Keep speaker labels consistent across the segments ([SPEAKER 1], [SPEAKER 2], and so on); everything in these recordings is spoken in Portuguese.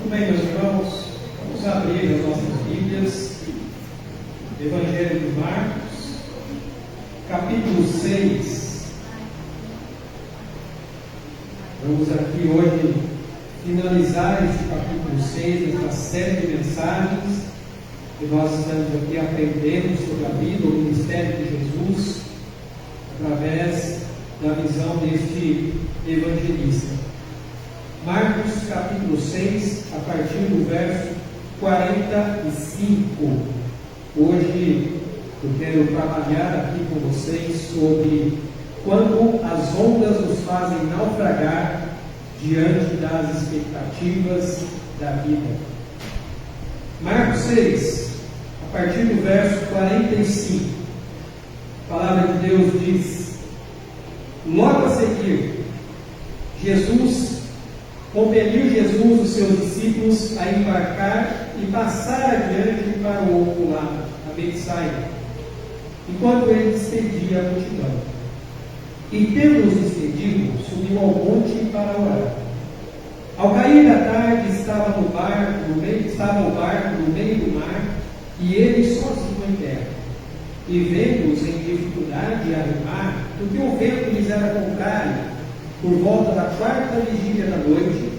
[SPEAKER 1] Muito bem, meus irmãos, vamos abrir as nossas Bíblias, Evangelho de Marcos, capítulo 6. Vamos aqui hoje finalizar este capítulo 6, esta série de mensagens que nós estamos aqui aprendendo sobre a vida, o ministério de Jesus, através da visão deste evangelista. Marcos capítulo 6, a partir do verso 45. Hoje eu quero trabalhar aqui com vocês sobre quando as ondas nos fazem naufragar diante das expectativas da vida. Marcos 6, a partir do verso 45. A palavra de Deus diz: logo a seguir, compeliu Jesus os seus discípulos a embarcar e passar adiante para o outro lado, a Betsaida, enquanto ele despedia a multidão. E tendo-os despedido, subiu ao monte para orar. Ao cair da tarde, estava o barco no meio do mar, e ele sozinho em terra. E vendo-os em dificuldade a remar, porque o vento lhes era contrário, por volta da quarta vigília da noite,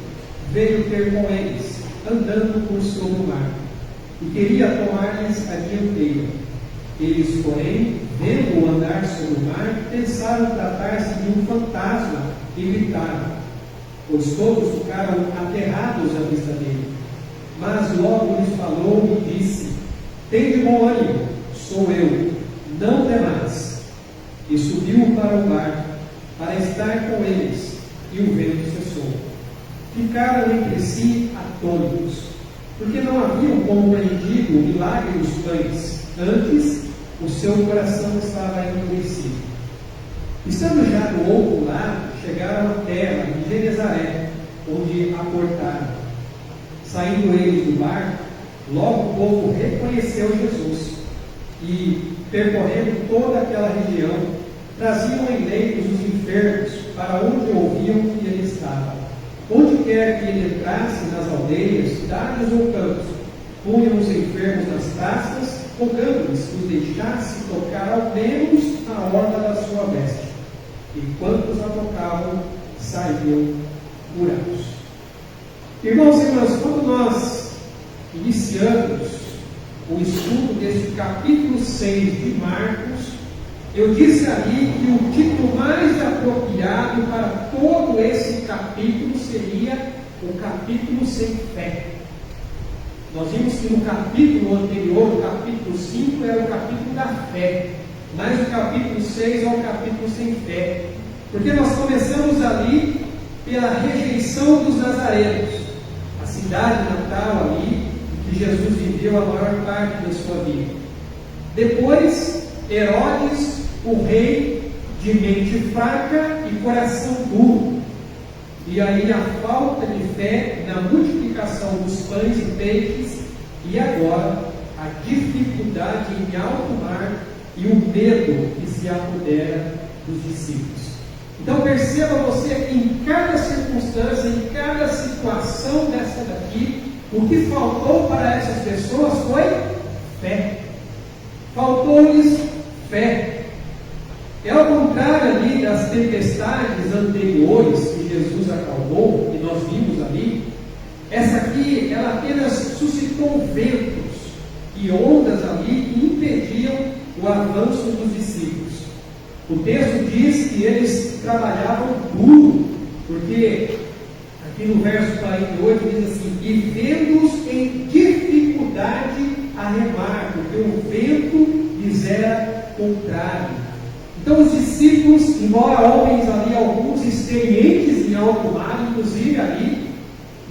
[SPEAKER 1] veio ter com eles, andando por sobre o mar, e queria tomar-lhes a dianteira. Eles, porém, vendo-o andar sobre o mar, pensaram tratar-se de um fantasma e gritaram, pois todos ficaram aterrados à vista dele. Mas logo lhes falou e disse: tende bom ânimo, sou eu, não temais. E subiu para o barco, para estar com eles, e o vento cessou. Ficaram entre si atônitos, porque não haviam compreendido o milagre dos pães, antes o seu coração estava endurecido. Estando já do outro lado, chegaram à terra de Genezaré, onde aportaram. Saindo eles do barco, logo o povo reconheceu Jesus, e, percorrendo toda aquela região, traziam em leitos os enfermos para onde ouviam que ele estava. Onde quer que ele entrasse, nas aldeias, cidades ou campos, punham os enfermos nas praças, rogando-lhes que os deixasse tocar ao menos a orla da sua veste. E quantos a tocavam, saíam curados. Irmãos e irmãs, quando nós iniciamos o estudo deste capítulo 6 de Marcos, eu disse ali que o título mais apropriado para todo esse capítulo seria o capítulo sem fé. Nós vimos que no capítulo anterior, o capítulo 5, era o capítulo da fé, mas o capítulo 6 é o capítulo sem fé, porque nós começamos ali pela rejeição dos nazarenos, a cidade natal ali, que Jesus viveu a maior parte da sua vida. Depois, Herodes, o rei de mente fraca e coração duro. E aí a falta de fé na multiplicação dos pães e peixes, e agora a dificuldade em alto mar e o medo que se apodera dos discípulos. Então perceba você que em cada circunstância, em cada situação dessa daqui, o que faltou para essas pessoas foi fé. Faltou-lhes fé. É ao contrário ali das tempestades anteriores que Jesus acalmou, que nós vimos ali. Essa aqui, ela apenas suscitou ventos e ondas ali que impediam o avanço dos discípulos. O texto diz que eles trabalhavam duro, porque aqui no verso 48 diz assim: e vendo-os em dificuldade a remar, porque o vento lhes era contrário. Então os discípulos, embora homens ali, alguns experientes em alto mar, inclusive ali,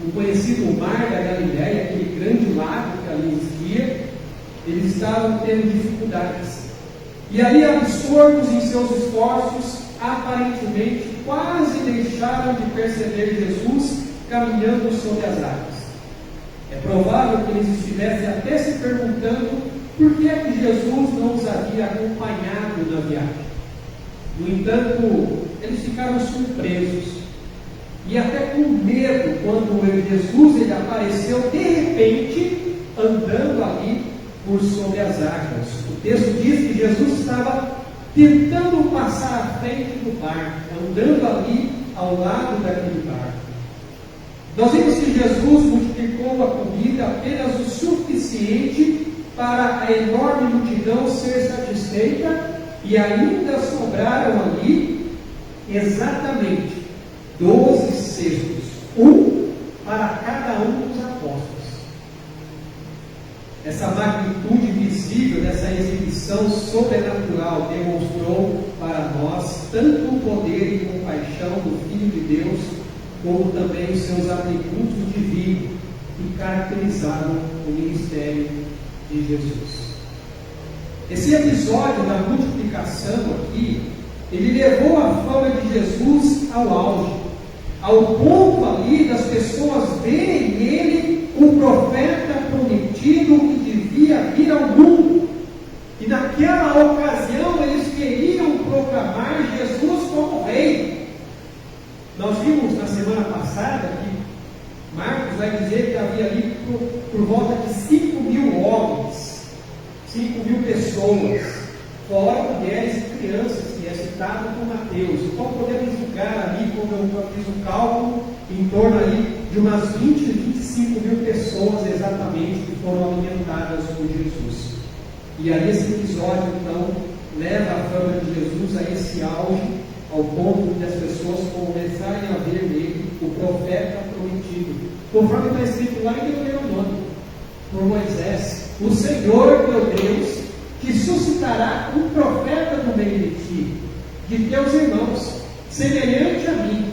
[SPEAKER 1] no conhecido mar da Galileia, aquele grande lago que ali existia, eles estavam tendo dificuldades. E ali, absortos em seus esforços, aparentemente quase deixaram de perceber Jesus caminhando sobre as águas. É provável que eles estivessem até se perguntando por que é que Jesus não os havia acompanhado na viagem. No entanto, eles ficaram surpresos. e até com medo quando Jesus ele apareceu de repente andando ali por sobre as águas. O texto diz que Jesus estava tentando passar à frente do barco, andando ali ao lado daquele barco. Nós vimos que Jesus multiplicou a comida apenas o suficiente para a enorme multidão ser satisfeita, e ainda sobraram ali exatamente 12 cestos, um para cada um dos apóstolos. Essa magnitude visível dessa exibição sobrenatural demonstrou para nós tanto o poder e compaixão do Filho de Deus, como também os seus atributos divinos que caracterizaram o ministério de Jesus. Esse episódio da multiplicação aqui, ele levou a fama de Jesus ao auge, ao ponto ali das pessoas verem nele o profeta prometido que devia vir ao mundo. E naquela ocasião eles queriam proclamar Jesus como rei. Nós vimos na semana passada que Marcos vai dizer que havia ali por volta de 5.000 homens, 5.000 pessoas, fora mulheres e crianças, que é citado por Mateus. Então podemos julgar ali, como eu fiz o cálculo, em torno ali de umas 20, 25.000 pessoas exatamente que foram alimentadas por Jesus. E aí esse episódio então leva a fama de Jesus a esse auge, ao ponto de as pessoas começarem a ver nele o profeta prometido, conforme está escrito lá em Deuteronômio, por Moisés: o Senhor teu Deus que suscitará um profeta no meio de ti, de teus irmãos, semelhante a mim,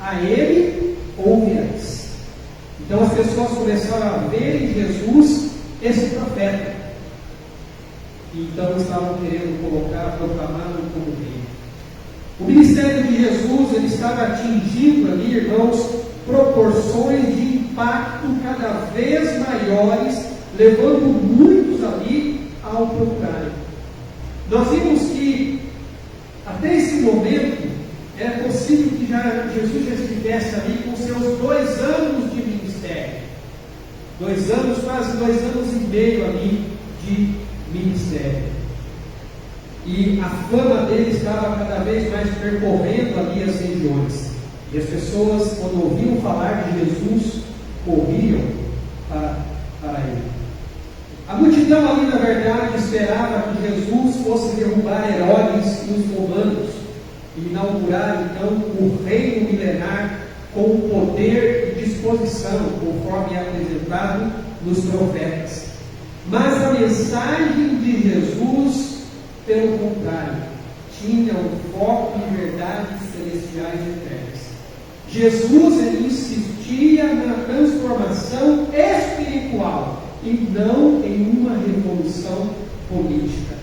[SPEAKER 1] a ele ouvirás. Então as pessoas começaram a ver em Jesus esse profeta, e então estavam querendo proclamá-lo como rei. O ministério de Jesus ele estava atingindo ali, irmãos, proporções de impacto cada vez maiores, levando muitos ali ao procurarem. Nós vimos que até esse momento era possível que Jesus já estivesse ali com seus 2 anos de ministério, 2 anos, quase 2 anos e meio ali de ministério. E a fama dele estava cada vez mais percorrendo ali as regiões. E as pessoas, quando ouviam falar de Jesus, corriam para ele. A multidão ali, na verdade, esperava que Jesus fosse derrubar Herodes e os romanos e inaugurar, então, o reino milenar com poder e disposição, conforme é apresentado nos profetas. Mas a mensagem de Jesus, pelo contrário, tinha um foco em verdades celestiais e eternas. Jesus ele insistia na transformação espiritual e não em uma revolução política.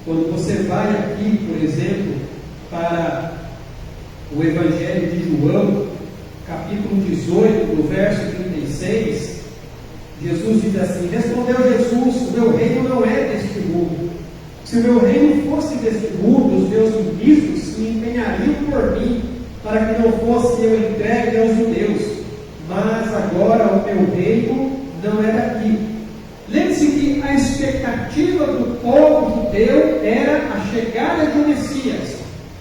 [SPEAKER 1] Quando você vai aqui, por exemplo, para o Evangelho de João, capítulo 18, no verso 36, Jesus diz assim: respondeu Jesus: o meu reino não é deste mundo. Se o meu reino fosse deste mundo, os meus ministros se empenhariam por mim, para que não fosse eu entregue aos judeus. Mas agora o meu reino não é daqui. Lembre-se que a expectativa do povo judeu era a chegada de um Messias,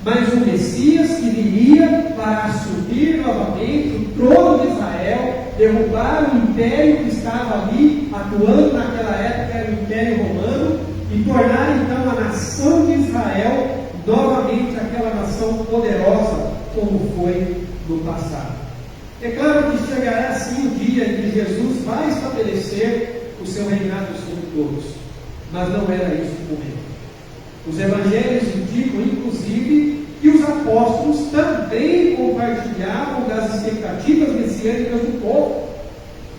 [SPEAKER 1] mas um Messias que viria para assumir novamente o trono de Israel, derrubar o império que estava ali, atuando naquela época, era o Império Romano, e tornar então a nação de Israel novamente aquela nação poderosa como foi no passado. É claro que chegará assim o dia em que Jesus vai estabelecer o seu reinado sobre todos, mas não era isso o momento. Os evangelhos indicam, inclusive, que os apóstolos também compartilhavam das expectativas messiânicas do povo.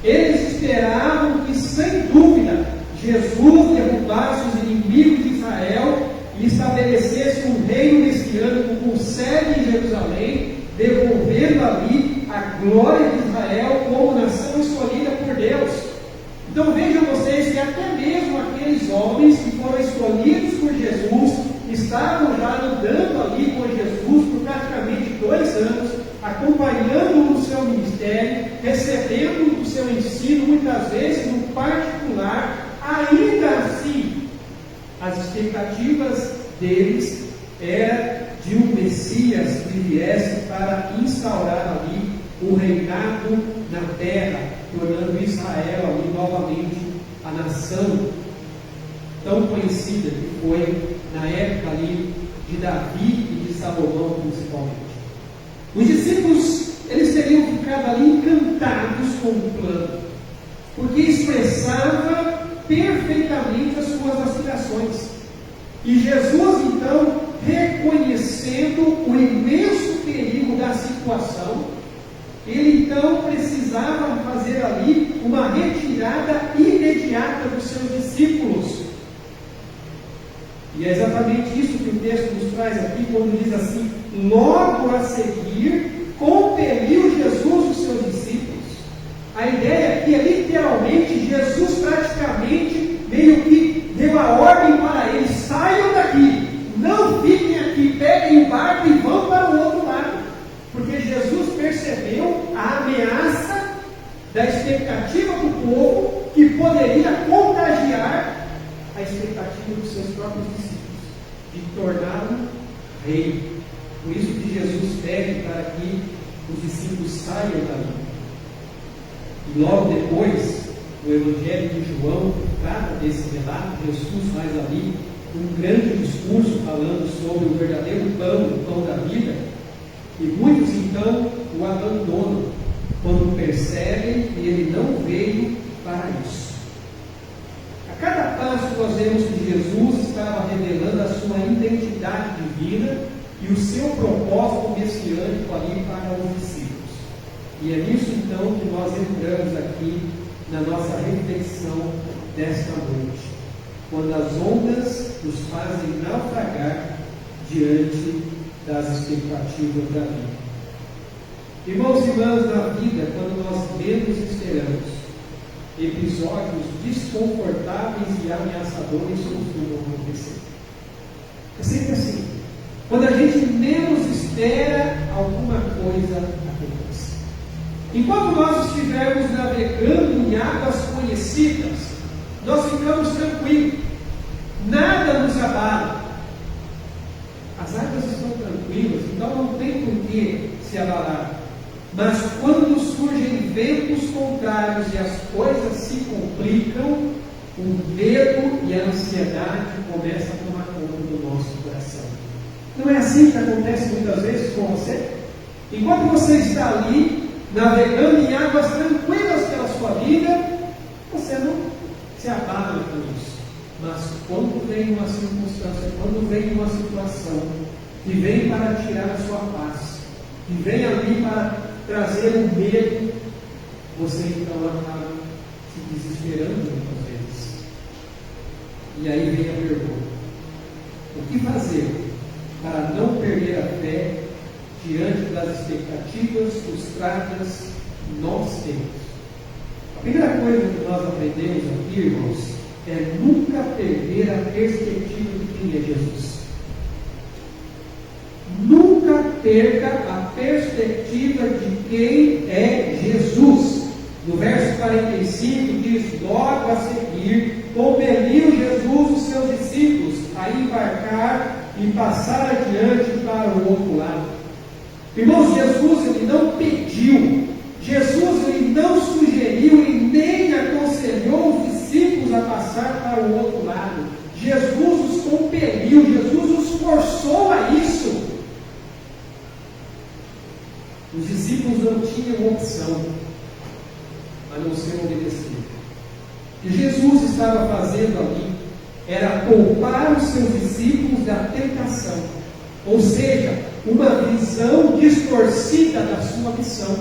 [SPEAKER 1] Eles esperavam que, sem dúvida, Jesus derrubasse os inimigos de Israel e estabelecesse um reino messiânico com sede em Jerusalém, devolvendo ali a glória de Israel como nação escolhida por Deus. Então vejam vocês que até mesmo aqueles homens que foram escolhidos por Jesus estavam já andando ali com Jesus por praticamente 2 anos, acompanhando-o no ministério, recebendo o seu ensino, muitas vezes no particular, ainda assim, as expectativas deles era de um Messias que viesse para instaurar ali o reinado na terra, tornando Israel ali novamente a nação tão conhecida que foi na época ali de Davi e de Salomão principalmente. Os discípulos, eles teriam ficado ali encantados com o plano, porque expressava perfeitamente as suas aspirações. E Jesus, então, reconhecendo o imenso perigo da situação, ele então precisava fazer ali uma retirada imediata dos seus discípulos. E é exatamente isso que o texto nos traz aqui, quando diz assim: logo a seguir, compeliu Jesus os seus discípulos. A ideia aqui é literalmente Jesus praticamente meio que deu a ordem para eles: saiam daqui, não fiquem aqui, peguem o barco e vão para o outro lado. Porque Jesus percebeu a ameaça da expectativa do povo que poderia contagiar a expectativa dos seus próprios discípulos, de torná-lo rei. Por isso que Jesus pede para que os discípulos saiam dali. E logo depois, o Evangelho de João trata desse relato. Jesus faz ali um grande discurso falando sobre o verdadeiro pão, o pão da vida, e muitos então o abandonam quando percebem que ele não veio para isso. A cada passo nós vemos que Jesus estava revelando a sua identidade divina e o seu propósito messiânico ali para os discípulos. E é nisso então que nós entramos aqui na nossa reflexão desta noite, quando as ondas nos fazem naufragar diante das expectativas da vida. Irmãos e irmãs, na vida, quando nós menos esperamos, episódios desconfortáveis e ameaçadores costumam acontecer. É sempre assim. Quando a gente menos espera, alguma coisa acontece. Enquanto nós estivermos navegando em águas conhecidas, nós ficamos tranquilos. Nada nos abala. As águas estão tranquilas, então não tem por que se abalar. Mas quando surgem ventos contrários e as coisas se complicam, o medo e a ansiedade começam a tomar conta do nosso coração. Não é assim que acontece muitas vezes com você? Enquanto você está ali, navegando em águas tranquilas pela sua vida, você não se abala com isso. Mas quando vem uma circunstância, quando vem uma situação que vem para tirar a sua paz, que vem ali para trazer o medo, você então acaba se desesperando muitas vezes. E aí vem a pergunta: o que fazer para não perder a fé diante das expectativas frustradas que nós temos? A primeira coisa que nós aprendemos aqui, irmãos, é nunca perder a perspectiva de quem é Jesus. Nunca perca a perspectiva de quem é Jesus. No verso 45 diz: logo a seguir, compeliu Jesus os seus discípulos a embarcar e passar adiante para o outro lado. Irmãos, Jesus ele não pediu, Jesus ele não sugeriu e nem aconselhou os discípulos a passar para o outro lado. Jesus os compeliu, Jesus os forçou a isso. Os discípulos não tinham opção a não ser obedecer. O que Jesus estava fazendo ali era poupar os seus discípulos da tentação, ou seja, uma visão distorcida da sua missão.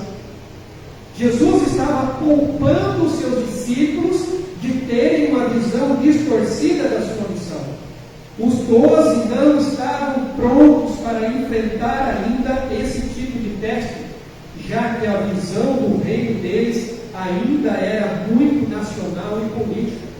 [SPEAKER 1] Jesus estava poupando os seus discípulos de terem uma visão distorcida da sua missão. Os 12 não estavam prontos para enfrentar ainda esse tipo de teste, já que a visão do reino deles ainda era muito nacional e política.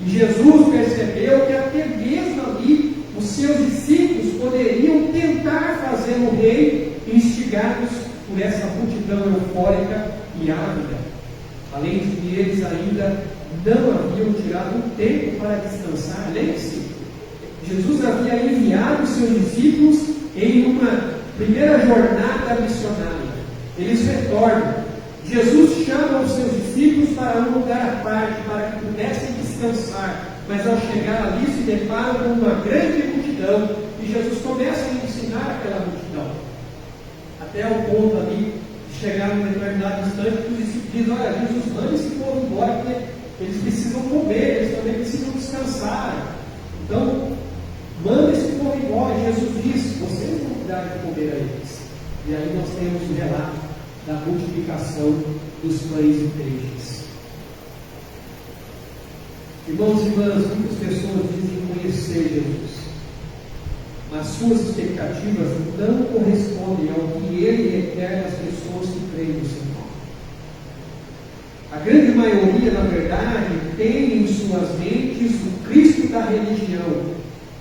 [SPEAKER 1] E Jesus percebeu que até mesmo ali os seus discípulos poderiam tentar fazer o rei, instigados por essa multidão eufórica e ávida, além de que eles ainda não haviam tirado um tempo para descansar. Lembre-se, Jesus havia enviado os seus discípulos em uma primeira jornada missionária. Eles retornam. Jesus chama os seus discípulos para um lugar à parte, para que pudessem descansar. Mas ao chegar ali, se deparam com uma grande multidão. E Jesus começa a ensinar aquela multidão. Até o ponto ali de chegar num determinado instante, que os discípulos dizem: olha, Jesus, manda esse povo embora, porque eles precisam comer, eles também precisam descansar. Então, manda esse povo embora. E Jesus diz: vocês vão dar de comer a eles. E aí nós temos o relato da multiplicação dos pães e peixes. Irmãos e irmãs, muitas pessoas dizem conhecer Jesus, mas suas expectativas não correspondem ao que Ele requer das pessoas que creem no seu nome. A grande maioria, na verdade, tem em suas mentes o Cristo da religião,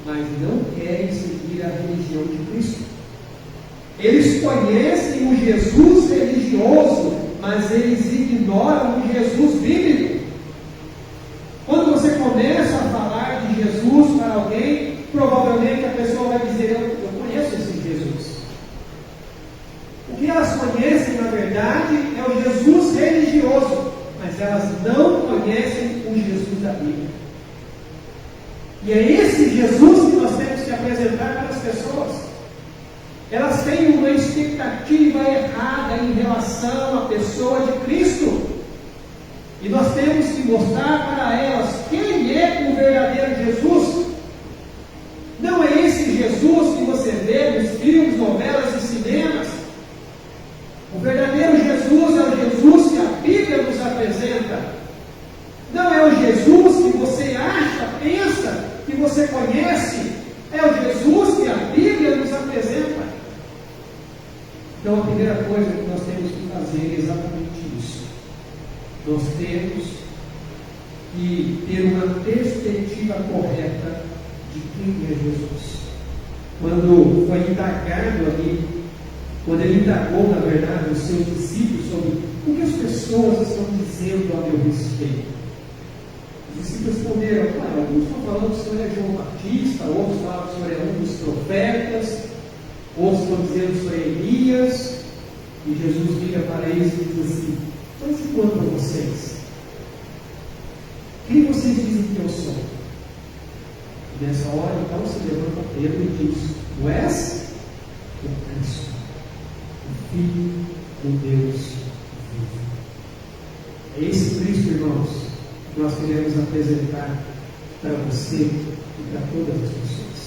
[SPEAKER 1] mas não querem seguir a religião de Cristo. Eles conhecem o Jesus religioso, mas eles ignoram o Jesus bíblico. Quando você começa a falar de Jesus para alguém, provavelmente a pessoa vai dizer: eu conheço esse Jesus. O que elas conhecem, na verdade, é o Jesus religioso, mas elas não conhecem o Jesus da Bíblia. E é esse Jesus que nós temos que apresentar para as pessoas. Elas têm uma expectativa errada em relação à pessoa de Cristo. E nós temos que mostrar para elas quem é o verdadeiro Jesus. Não é esse Jesus que você vê nos filmes, novelas e cinemas. O verdadeiro Jesus é o Jesus que a Bíblia nos apresenta. Não é o Jesus que você acha, pensa, que você conhece. É o Jesus que a Bíblia nos apresenta. Então a primeira coisa que nós temos que fazer é exatamente isso. Nós temos que ter uma perspectiva correta de quem é Jesus. Quando foi indagado ali, quando ele indagou, na verdade, os seus discípulos sobre o que as pessoas estão dizendo a meu respeito, os discípulos responderam: alguns estão falando que o Senhor é João Batista, outros falam que o Senhor é um dos profetas, outros estão dizendo que o Senhor é Elias. E Jesus vira para eles e diz assim: mas e quanto a vocês? Quem vocês dizem que eu sou? E nessa hora, então, se levanta Pedro e diz: tu és o Cristo, o Filho do Deus vivo. É esse Cristo, irmãos, que nós queremos apresentar para você e para todas as pessoas.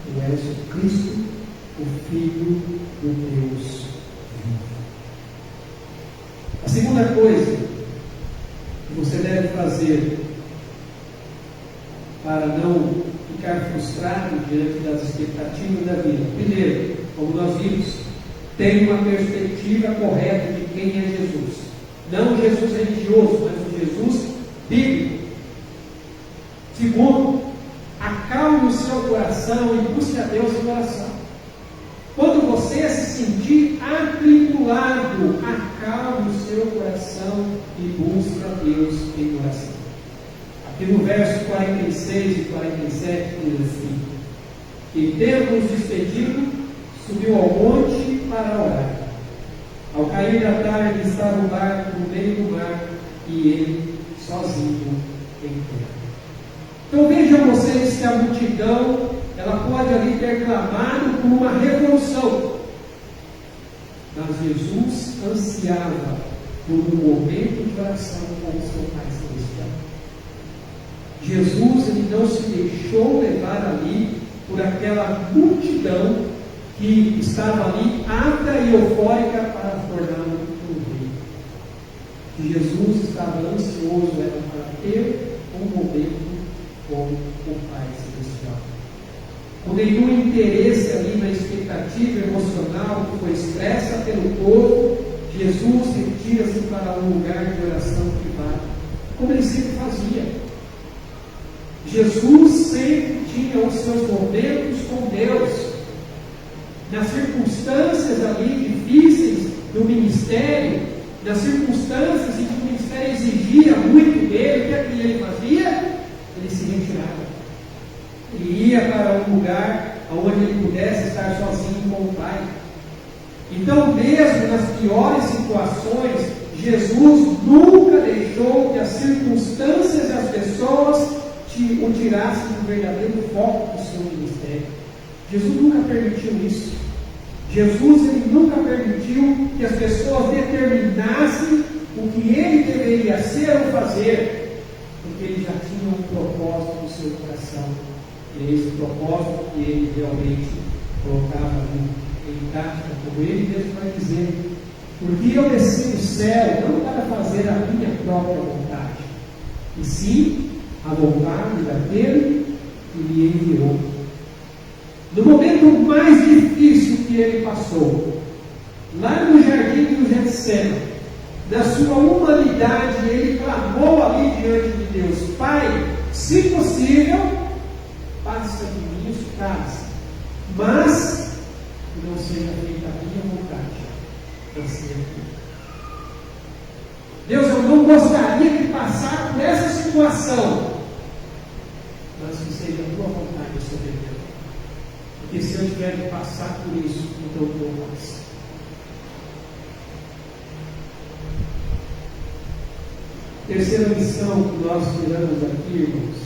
[SPEAKER 1] Tu és o Cristo, o Filho do Deus vivo. A segunda coisa que você deve fazer para não ficar frustrado diante das expectativas da vida. Primeiro, como nós vimos, tenha uma perspectiva correta de quem é Jesus. Não o Jesus religioso, mas o Jesus bíblico. Segundo, acalme o seu coração e busque a Deus em oração. Quando você se sentir atribulado, acalme o seu coração e busque a Deus em oração. Aqui no verso 46 e 47 diz assim: e tendo nos despedido, subiu ao monte para orar. Ao cair da tarde estava o barco no meio do mar e ele sozinho em terra. Então vejam vocês que a multidão, ela pode ali ter clamado por uma revolução, mas Jesus ansiava por um momento de oração com o seu Pai Celestial. Jesus, ele não se deixou levar ali por aquela multidão que estava ali apta e eufórica para torná-lo um rei. Jesus estava ansioso para ter um momento com o Pai Celestial. Com nenhum interesse ali na expectativa emocional que foi expressa pelo povo, Jesus retira-se para um lugar de oração privada, como ele sempre fazia. Jesus sempre tinha os seus momentos com Deus. nas circunstâncias ali difíceis do ministério, nas circunstâncias em que o ministério exigia muito dele, o que é que ele fazia? Ele se retirava. Ele ia para um lugar onde ele pudesse estar sozinho com o Pai. Então, mesmo nas piores situações, Jesus nunca deixou que as circunstâncias e as pessoas o tirassem do verdadeiro foco do seu ministério. Jesus nunca permitiu isso. Jesus ele nunca permitiu que as pessoas determinassem o que ele deveria ser ou fazer, porque ele já tinha um propósito no seu coração. E é esse propósito que ele realmente colocava ali em prática, como ele mesmo vai dizer: porque eu desci do céu não para fazer a minha própria vontade, e sim a vontade daquele que me enviou. No momento mais difícil que ele passou, lá no jardim do Getsemane, na sua humanidade, ele clamou ali diante de Deus: Pai, se possível, passa de mim esse cálice, mas que não seja feita a minha vontade, mas sim a tua. Deus, eu não gostaria de passar por essa situação, mas que seja a tua vontade sobre mim. Porque se eu tiver de passar por isso, então eu vou passar. Terceira lição que nós tiramos aqui, irmãos,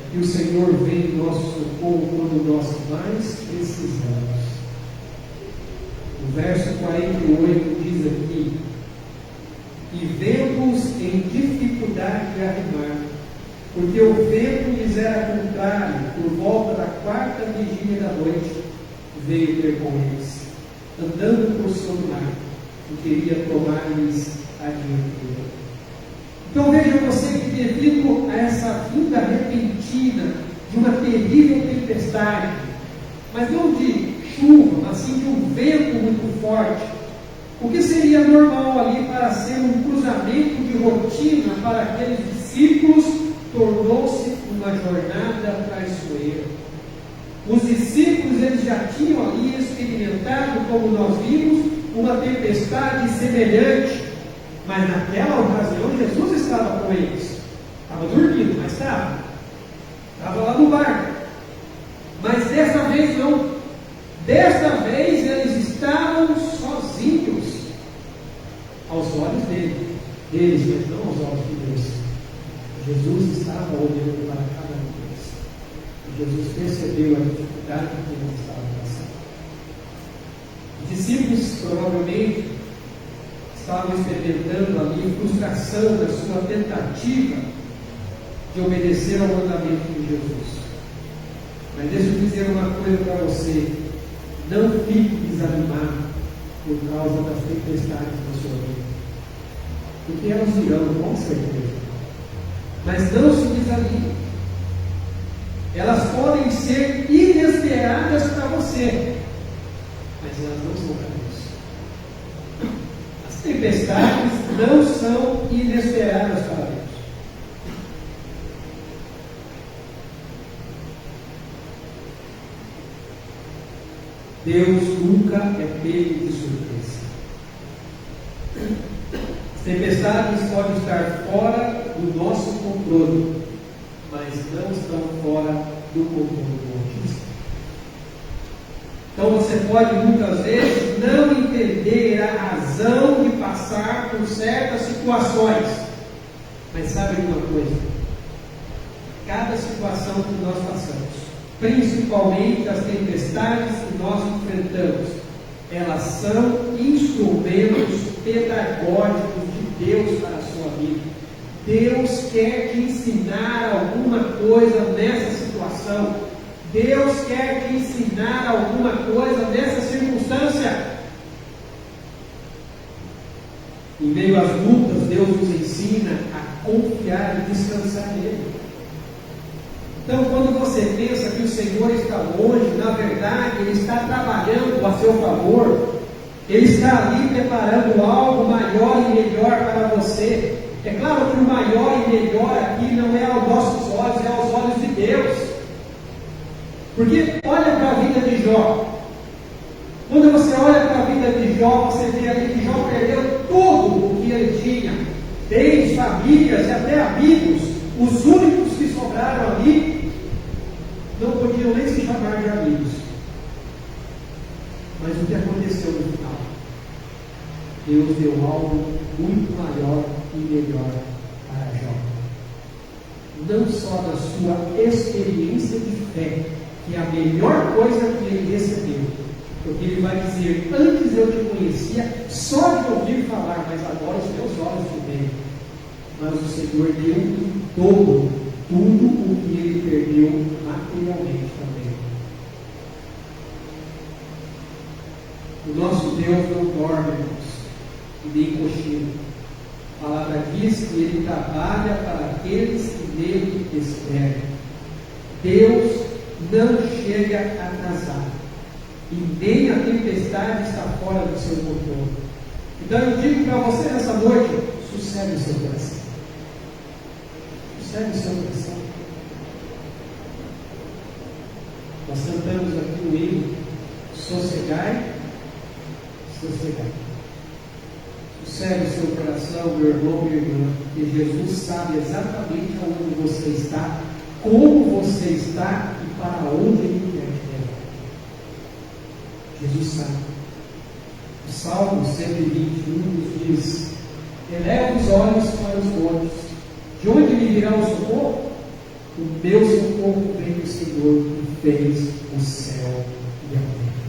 [SPEAKER 1] é que o Senhor vem em nosso socorro quando nós mais precisamos. O verso 48 diz aqui: e vendo-os em dificuldade de arrimar, porque o vento lhes era contrário, por volta da quarta vigília da noite, veio ter com eles, andando por sobre o mar, e queria tomar-lhes a dianteira. Então veja você que devido a essa vinda repentina de uma terrível tempestade, mas não de chuva, mas sim de um vento muito forte, o que seria normal ali para ser um cruzamento de rotina para aqueles discípulos, tornou-se uma jornada traiçoeira. Os discípulos eles já tinham ali experimentado, como nós vimos, uma tempestade semelhante, mas naquela ocasião Jesus estava com eles. Estava dormindo, mas estava. Estava lá no barco. Mas desta vez não. Desta vez eles estavam sozinhos aos olhos deles, mas não aos olhos de Deus. Jesus estava olhando para cada um deles. E Jesus percebeu a dificuldade que eles estavam passando. Os discípulos provavelmente estavam experimentando ali frustração da sua tentativa de obedecer ao mandamento de Jesus. Mas deixa eu dizer uma coisa para você: não fique desanimado por causa das tempestades da sua vida, porque elas virão, com certeza. Mas não se desanime. Elas podem ser inesperadas para você, mas elas não são para Deus. As tempestades não são inesperadas para Deus. Deus nunca é pego de surpresa. As tempestades podem estar fora do nosso controle, mas não estão fora do controle do Altíssimo. Então você pode muitas vezes não entender a razão de passar por certas situações, mas sabe de uma coisa? Cada situação que nós passamos, principalmente as tempestades que nós enfrentamos, elas são instrumentos pedagógicos de Deus para a sua vida. Deus quer te ensinar alguma coisa nessa situação. Deus quer te ensinar alguma coisa nessa circunstância. Em meio às lutas, Deus nos ensina a confiar e descansar nele. Então, quando você pensa que o Senhor está longe, na verdade, Ele está trabalhando a seu favor. Ele está ali preparando algo maior e melhor para você. É claro que o maior e melhor aqui não é aos nossos olhos, é aos olhos de Deus. Porque olha para a vida de Jó. Quando você olha para a vida de Jó, você vê ali que Jó perdeu tudo o que ele tinha, bens, famílias e até amigos. Os únicos que sobraram ali não podiam nem se chamar de amigos. Mas o que aconteceu no final? Deus deu algo muito maior e melhor para Jó. Não só da sua experiência de fé, que é a melhor coisa que ele recebeu, porque ele vai dizer: antes eu te conhecia só de ouvir falar, mas agora os meus olhos te veem. Mas o Senhor deu em todo, tudo o que ele perdeu materialmente também. O nosso Deus não dorme, irmãos, e nem cochila. A palavra diz que ele trabalha para aqueles que nele esperam. Deus não chega atrasado, e nem a tempestade está fora do seu controle. Então eu digo para você nessa noite: sossegue o seu coração. Sossegue o seu coração. Nós cantamos aqui o hino: sossegai, sossegai. Sossegue o seu coração, meu irmão, minha irmã, porque Jesus sabe exatamente aonde você está, como você está e para onde Ele quer te levar. Jesus sabe. O Salmo 121 nos diz: eleva os olhos para os montes, de onde me virá o socorro? O meu socorro vem do Senhor, que fez o céu e a terra.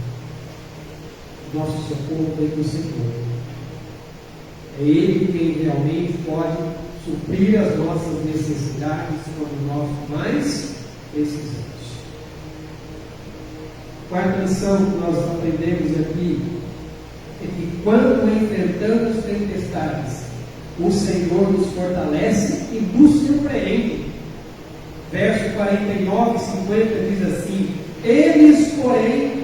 [SPEAKER 1] Nosso socorro vem do Senhor. É Ele quem realmente pode suprir as nossas necessidades quando nós mais precisamos. Quarta lição que nós aprendemos aqui é que quando enfrentamos tempestades, o Senhor nos fortalece e nos surpreende. Verso 49 e 50 diz assim: eles, porém,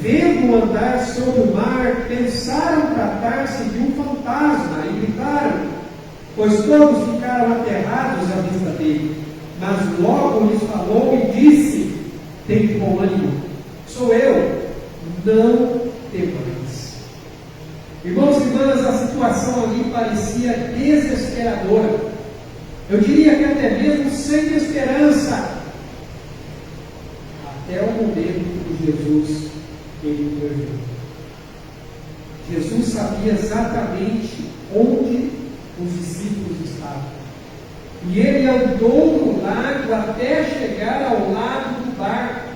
[SPEAKER 1] vendo andar sobre o mar, pensaram tratar-se de um fantasma e gritaram, pois todos ficaram aterrados à vista dele. Mas logo lhes falou e disse: tende bom ânimo, sou eu, não temais. Irmãos e irmãs, a situação ali parecia desesperadora. Eu diria que até mesmo sem esperança, até o momento que Jesus ele interveio. Jesus sabia exatamente onde os discípulos estavam. E ele andou no lago até chegar ao lado do barco.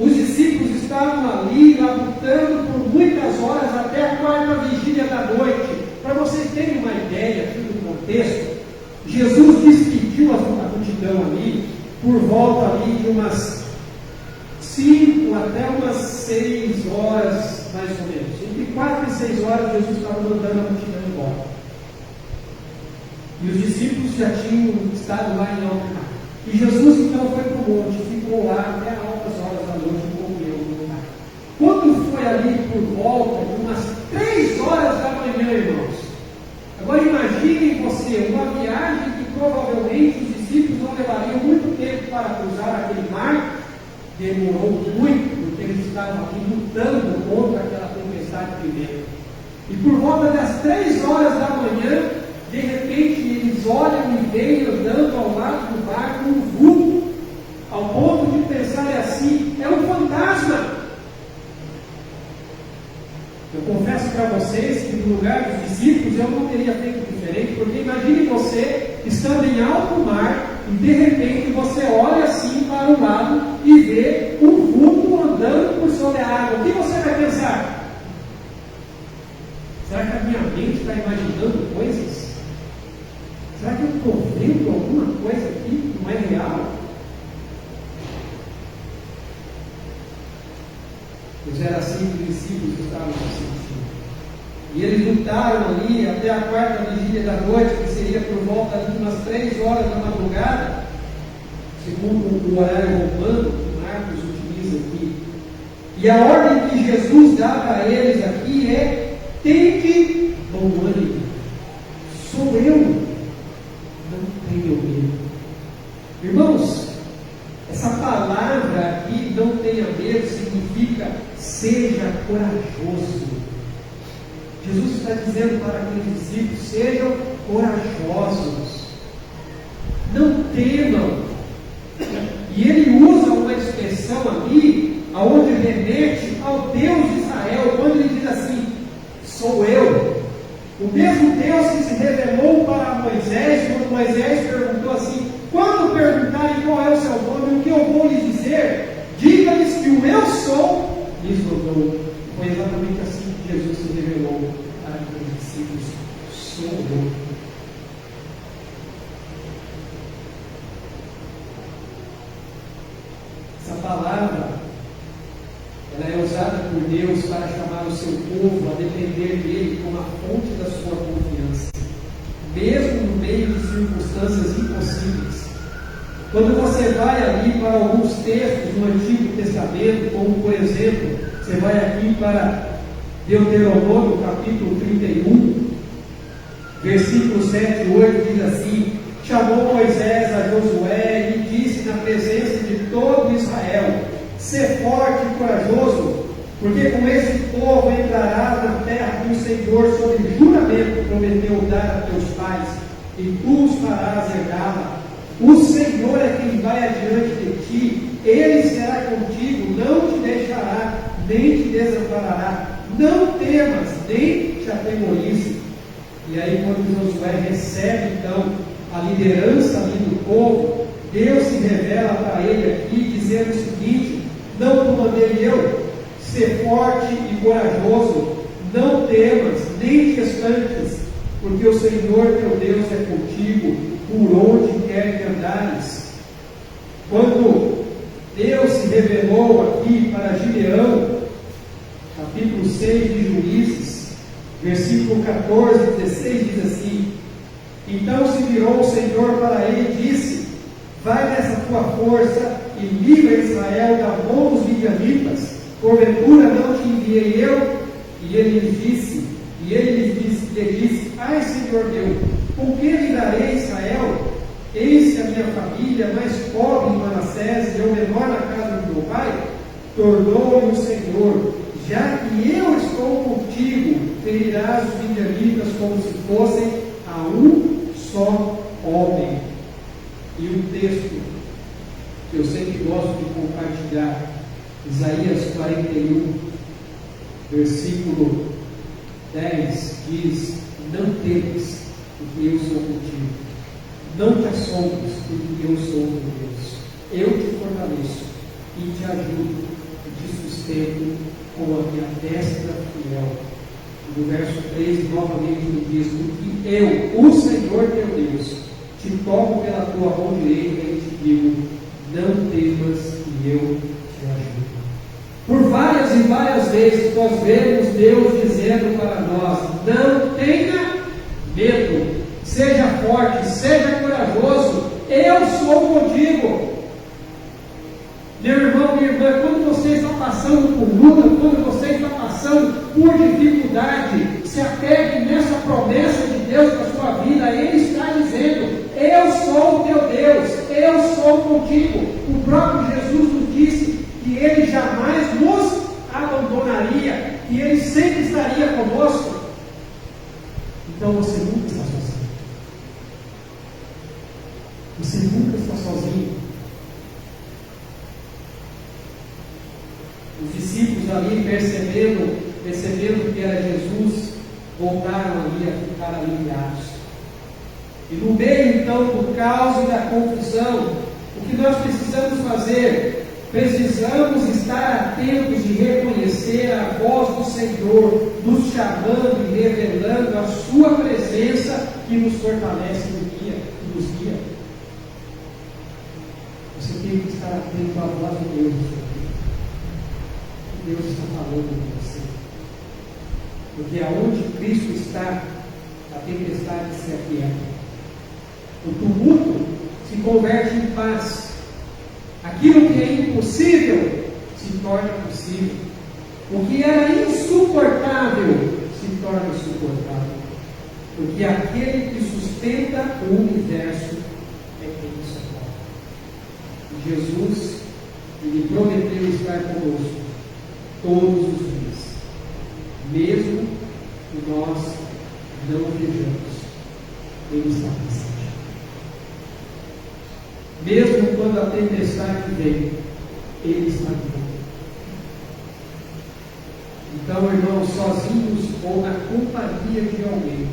[SPEAKER 1] Os discípulos estavam ali labutando por muitas horas até a quarta vigília da noite. Para vocês terem uma ideia aqui do contexto, Jesus despediu a multidão ali por volta ali de umas 5 até umas 6 horas, mais ou menos. Entre 4 e 6 horas, Jesus estava mandando a multidão embora. E os discípulos já tinham estado lá em alto mar. E Jesus então foi para o monte, ficou lá até altas horas da noite e comeu no mar. Quando foi ali por volta de umas 3 horas da manhã, irmãos. Agora imaginem você, uma viagem que provavelmente os discípulos não levariam muito tempo para cruzar aquele mar. Demorou muito, porque eles estavam aqui lutando contra aquela tempestade primeiro. E por volta das 3 horas da manhã, de repente eles olham e veem andando ao lado do barco um vulto, ao ponto de pensar assim: é um fantasma. Eu confesso para vocês que no lugar dos discípulos eu não teria feito diferente, porque imagine você estando em alto mar e de repente você olha assim para o lado e vê um vulto andando por sobre a água. O que você vai pensar? Será que a minha mente está imaginando coisas? Será que eu estou vendo alguma coisa aqui que não é real? Pois era assim que os discípulos estavam se sentindo. E eles lutaram ali até a quarta vigília da noite, que seria por volta de umas 3 horas da madrugada, segundo o horário romano que Marcos utiliza aqui. E a ordem que Jesus dá a eles aqui é: tende bom ânimo, sou eu, não tenham medo. Irmãos, essa palavra aqui, não tenha medo, significa seja corajoso. Jesus está dizendo para aqueles discípulos: sejam corajosos, não temam. E ele usa uma expressão ali, aonde remete ao Deus de Israel, quando ele diz assim: sou eu. O mesmo Deus que se revelou para Moisés, quando Moisés perguntou assim: quando perguntarem qual é o seu nome, o que eu vou lhes dizer? Diga-lhes que o eu sou lhes mandou. Foi exatamente assim que Jesus se revelou para aqueles discípulos: sou eu. Essa palavra, ela é usada por Deus para chamar o seu povo a depender dele como a fonte da sua confiança, mesmo no meio de circunstâncias impossíveis. Quando você vai ali para alguns textos do Antigo Testamento, como por exemplo, você vai aqui para Deuteronômio capítulo 31, versículos 7 e 8, diz assim: chamou Moisés a Josué e disse na presença de todo Israel: sê forte e corajoso, porque com esse povo entrarás na terra que o Senhor, sob juramento, prometeu dar a teus pais, e tu os farás herdá-la. O Senhor é quem vai adiante de ti, ele será contigo, não te deixará, nem te desamparará. Não temas, nem te atemorize. E aí, quando Josué recebe então a liderança ali do povo, Deus se revela para ele aqui, dizendo o seguinte: não te mandei eu, ser forte e corajoso, não temas, nem te estanques, porque o Senhor teu Deus é contigo, por onde quer que andares. Quando Deus se revelou aqui para Gideão, capítulo 6 de Juízes, versículo 14 e 16, diz assim: então se virou o Senhor para ele e disse: vai nessa tua força e livra Israel da mão dos midianitas, porventura não te enviei eu? E ele lhe disse: ai, Senhor Deus, com que livrarei Israel? Eis que a minha família mais pobre em Manassés e eu menor na casa do meu pai. Tornou-lhe o Senhor: já que eu estou contigo, ferirás os midianitas como se fossem a um só homem. E um texto que eu sempre gosto de compartilhar, Isaías 41, versículo 10, diz: não temas, porque eu sou contigo. Não te assombres, porque eu sou o teu Deus. Eu te fortaleço e te ajudo e te sustento com a minha destra fiel. No verso 3, novamente ele diz: porque eu, o Senhor teu Deus, te tomo pela tua mão direita e te digo: não temas, que eu te ajudo. Por várias e várias vezes nós vemos Deus dizendo para nós: não tenha medo, seja forte, seja corajoso, eu sou contigo. Meu irmão, minha irmã, quando você está passando por luta, quando você está passando por dificuldade, se apegue nessa promessa de Deus para a sua vida. Ele está dizendo: eu sou o teu Deus, eu sou contigo. O próprio Jesus nos disse que Ele jamais nos abandonaria, que Ele sempre estaria conosco. Então você nunca está sozinho. Você nunca está sozinho. Os discípulos ali, percebendo que era Jesus, voltaram ali a ficar aliviados. E no meio então do caos e da confusão, o que nós precisamos fazer? Precisamos estar atentos e reconhecer a voz do Senhor, nos chamando e revelando a sua presença que nos fortalece e nos guia. Você tem que estar atento à voz de Deus. Deus está falando com você. Porque aonde Cristo está, a tempestade se aquieta. O tumulto se converte em paz. Aquilo que é impossível se torna possível. O que era insuportável se torna suportável. Porque aquele que sustenta o universo é quem nos socorre. Jesus, Ele prometeu estar conosco todos os dias, mesmo que nós não o vejamos, Ele está presente. Mesmo quando a tempestade vem, Ele está conosco. Então, irmãos, sozinhos ou na companhia de alguém,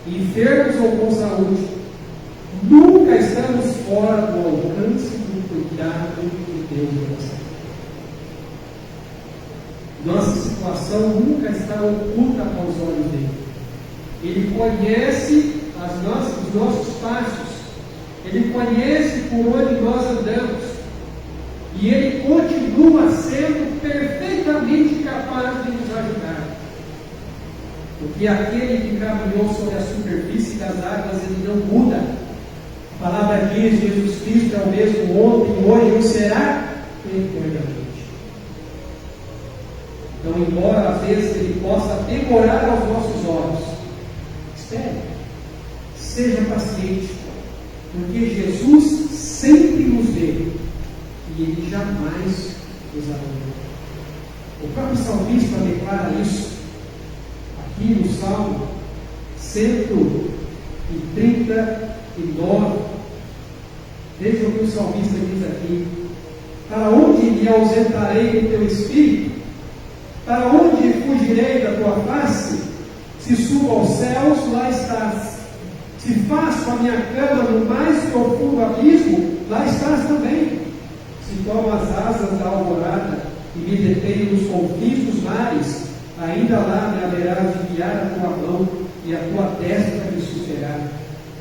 [SPEAKER 1] enfermos ou com saúde, nunca estamos fora do alcance do cuidado de Deus em nossa vida. Nossa situação nunca está oculta aos olhos dele. Ele conhece os nossos passos, Ele conhece por onde nós andamos, e Ele continua sendo perfeitamente capaz de nos ajudar. Porque aquele que caminhou sobre a superfície das águas, Ele não muda. A palavra diz: Jesus Cristo é o mesmo ontem, hoje e será eternamente. Então, embora às vezes Ele possa demorar aos nossos olhos, espere, seja paciente, porque Jesus sempre nos vê e Ele jamais nos abandona. O próprio salmista declara isso aqui no Salmo 139. Veja o que o salmista diz aqui: para onde me ausentarei do teu espírito? Para onde fugirei da tua face? Se subo aos céus, lá estás. Se faço a minha cama no mais profundo abismo, lá estás também. Se tomo as asas da alvorada e me detenho nos confins dos mares, ainda lá me haverás de guiar a tua mão e a tua destra me susterá.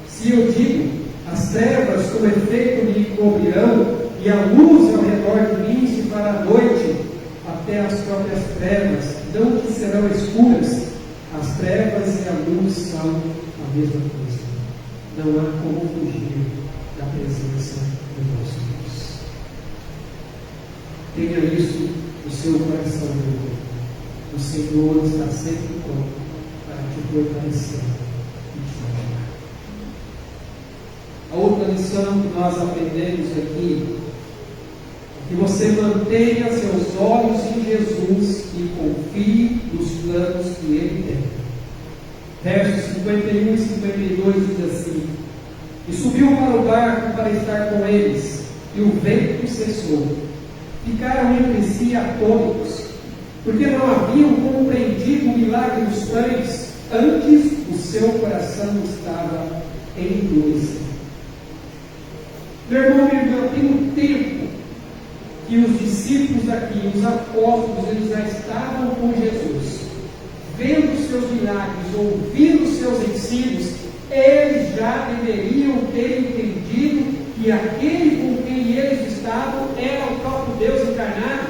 [SPEAKER 1] Se eu digo: as trevas com efeito me encobrirão, e a luz ao redor de mim se fará noite, até as próprias trevas não te serão escuras. As trevas e a luz são a mesma coisa. Não há como fugir da presença do nosso Deus. Tenha isso no seu coração, meu irmão. O Senhor está sempre pronto para te fortalecer e te ajudar. A outra lição que nós aprendemos aqui: que você mantenha seus olhos em Jesus e confie nos planos que Ele tem. Versos 51 e 52 diz assim: e subiu para o barco para estar com eles, e o vento cessou. Ficaram entre si atônitos, porque não haviam compreendido o milagre dos pães, antes o seu coração estava endurecido. Meu irmão, minha irmã, tem um tempo que os discípulos aqui, os apóstolos, eles já estavam com Jesus, vendo os seus milagres, ouvindo os seus ensinos. Eles já deveriam ter entendido que aquele com quem eles estavam era o próprio Deus encarnado.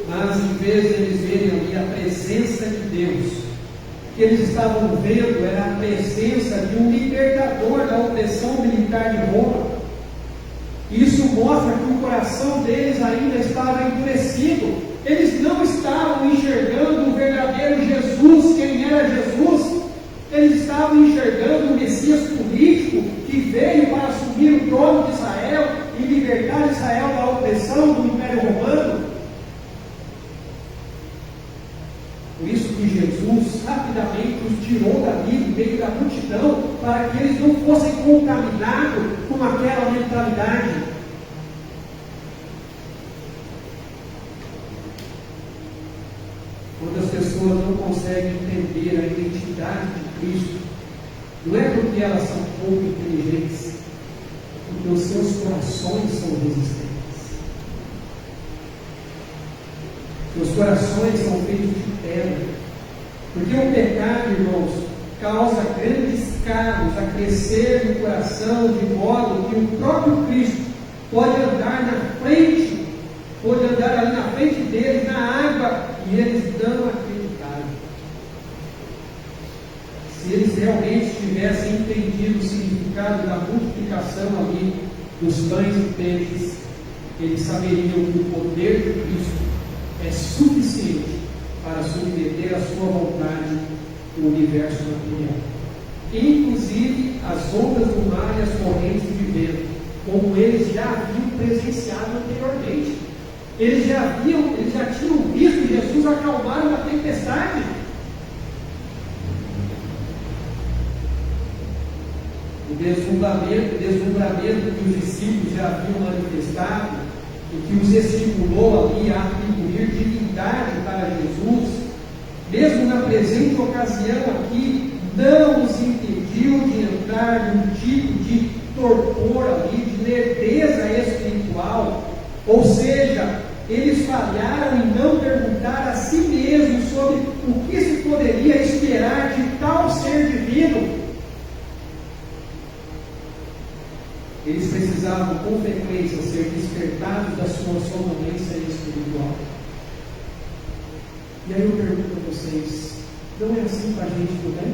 [SPEAKER 1] Mas em vez de eles verem ali a presença de Deus, o que eles estavam vendo era a presença de um libertador da opressão militar de Roma. Isso mostra que o coração deles ainda estava endurecido. Eles não estavam enxergando o verdadeiro Jesus, quem era Jesus. Eles estavam enxergando o Messias político que veio para assumir o trono de Israel e libertar Israel da opressão do Império Romano. Por isso que Jesus rapidamente os tirou dali, do meio da multidão, para que eles não fossem contaminados com aquela mentalidade. Quando as pessoas não conseguem entender a identidade de Cristo, não é porque elas são pouco inteligentes, é porque os seus corações são resistentes. Seus corações são feitos de pedra. Porque o pecado, irmãos, causa grandes cargos a crescer no coração, de modo que o próprio Cristo pode andar na frente, pode andar ali na frente deles, na água, e eles não acreditaram. Se eles realmente tivessem entendido o significado da multiplicação ali dos pães e peixes, eles saberiam que o poder de Cristo é suficiente para submeter à sua vontade o universo material. Inclusive as ondas do mar e as correntes de vento como eles já haviam presenciado anteriormente. Eles já tinham visto Jesus acalmar uma tempestade. O deslumbramento que os discípulos já haviam manifestado e que os estimulou ali a atribuir divindade para Jesus, mesmo na presente ocasião aqui, não os impediu de entrar num tipo de torpor ali, de lerdeza espiritual. Ou seja, eles falharam em não perguntar a si mesmos sobre o que se poderia esperar de tal ser divino. Eles precisavam com frequência ser despertados da sua sonolência espiritual. E aí eu pergunto a vocês, não é assim para a gente também?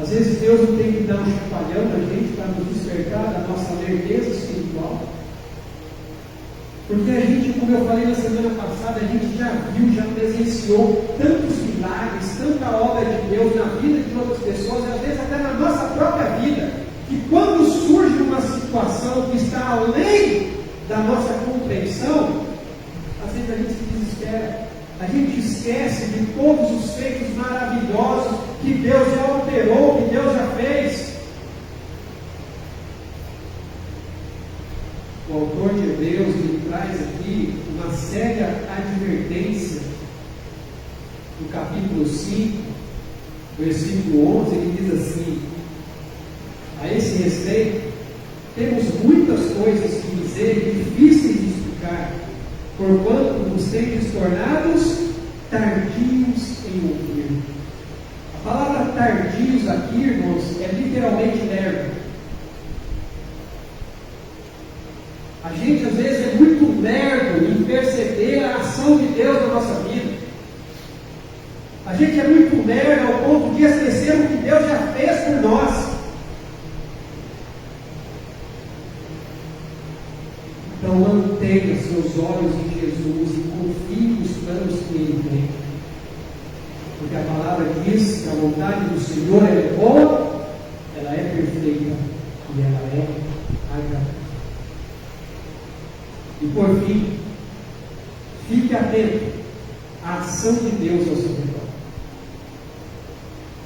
[SPEAKER 1] Às vezes Deus não tem que dar um chacoalhão na gente para nos despertar da nossa lerdeza espiritual. Porque a gente, como eu falei na semana passada, a gente já viu, já presenciou tantos milagres, tanta obra de Deus na vida de outras pessoas, e às vezes até na nossa própria vida, que quando surge uma situação que está além da nossa compreensão, às vezes a gente se desespera, a gente esquece de todos os feitos maravilhosos que Deus já operou, que Deus já fez. O autor de Hebreus ele traz aqui uma séria advertência. No capítulo 5, versículo 11, ele diz assim: a esse respeito, temos muitas coisas que dizer e difíceis de explicar, porquanto nos tendes tornados tardios em ouvir. A palavra tardios aqui, irmãos, é literalmente lerdo. A gente às vezes é muito lerdo em perceber a ação de Deus na nossa vida. A gente é muito lerdo ao ponto de esquecer o que Deus já fez por nós. Então mantenha seus olhos em Jesus e confie nos planos que Ele tem. Porque a palavra diz que a vontade do Senhor é boa, ela é perfeita e ela é agradável. E por fim, fique atento à ação de Deus ao seu redor.